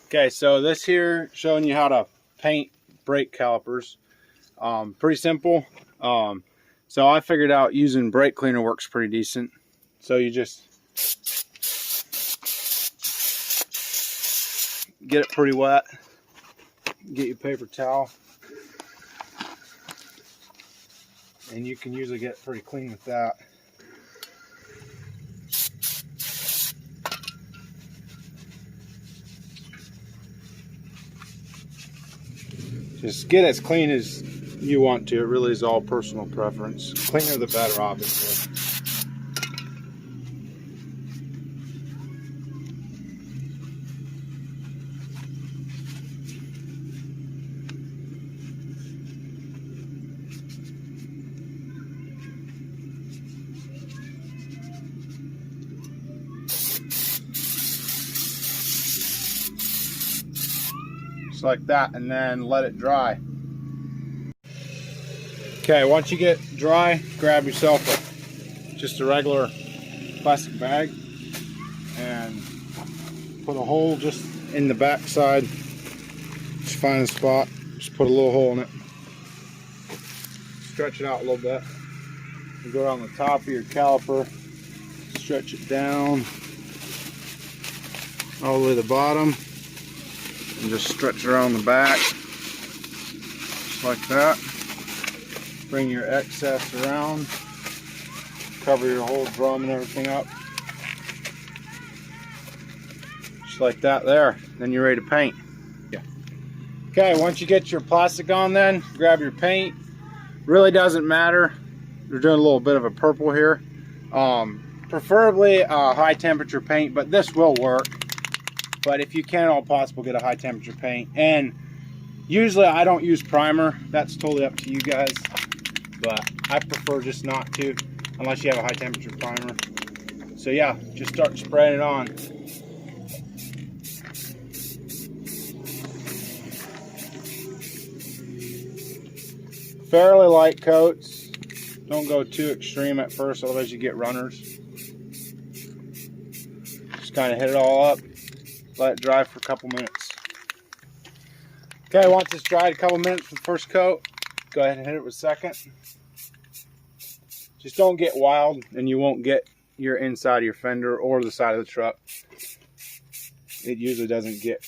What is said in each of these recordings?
Okay, so this here showing you how to paint brake calipers. Pretty simple. So I figured out using brake cleaner works pretty decent. So you just get it pretty wet. Get your paper towel. And you can usually get it pretty clean with that. Just get as clean as you want to. It really is all personal preference. Cleaner the better, obviously. Just like that, and then let it dry. Okay, once you get dry, grab yourself just a regular plastic bag and put a hole just in the back side. Just find a spot, just put a little hole in it. Stretch it out a little bit. You go on the top of your caliper, stretch it down all the way to the bottom, and just stretch around the back, just like that. Bring your excess around, cover your whole drum and everything up, just like that there. Then you're ready to paint. Yeah. Okay, once you get your plastic on, then grab your paint. Really doesn't matter. We're doing a little bit of a purple here. Preferably a high temperature paint, but this will work. But if you can at all possible, get a high temperature paint. And usually I don't use primer. That's totally up to you guys. But I prefer just not to, unless you have a high temperature primer. So yeah, just start spraying it on. Fairly light coats. Don't go too extreme at first, otherwise you get runners. Just kind of hit it all up. Let it dry for a couple minutes. Okay, once it's dried a couple minutes for the first coat, go ahead and hit it with second. Just don't get wild and you won't get your inside of your fender or the side of the truck. It usually doesn't get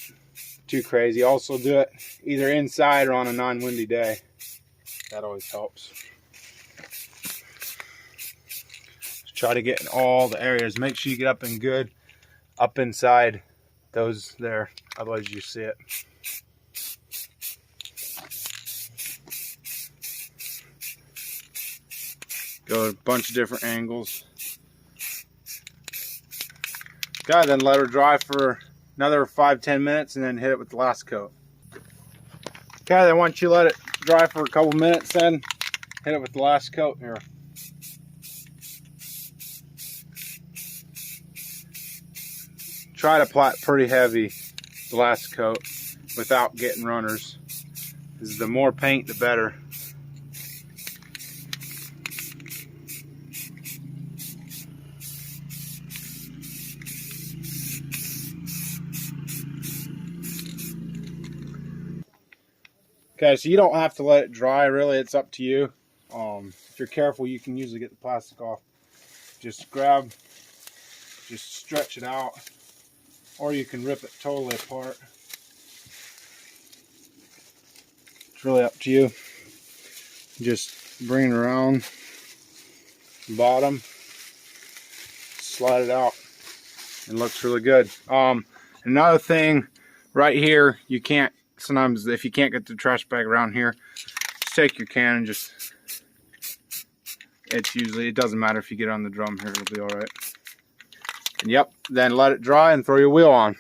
too crazy. Also do it either inside or on a non-windy day. That always helps. Just try to get in all the areas. Make sure you get up in good, up inside those there, otherwise you see it. Go a bunch of different angles. Okay, then let her dry for another 5-10 minutes and then hit it with the last coat. Okay, then once you let it dry for a couple minutes, then hit it with the last coat here. Try to apply it pretty heavy, the last coat, without getting runners. Because the more paint, the better. Okay, so you don't have to let it dry, really, it's up to you. If you're careful, you can usually get the plastic off. Just stretch it out, or you can rip it totally apart. It's really up to you. Just bring it around the bottom, slide it out, and it looks really good. Another thing, right here, you can't, sometimes if you can't get the trash bag around here, just take your can and just, it doesn't matter if you get it on the drum here, it'll be all right. And yep, then let it dry and throw your wheel on.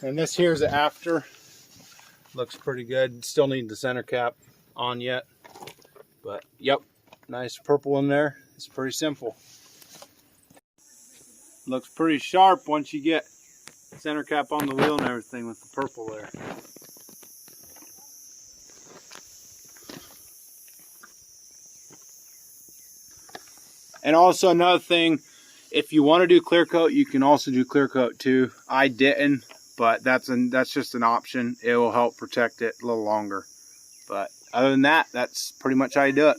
And this here's the after. Looks pretty good. Still need the center cap on yet, but yep, nice purple in there. It's pretty simple. Looks pretty sharp once you get center cap on the wheel and everything with the purple there. And also another thing, if you want to do clear coat, you can also do clear coat too. I didn't, but that's just an option. It will help protect it a little longer. But other than that, that's pretty much how you do it.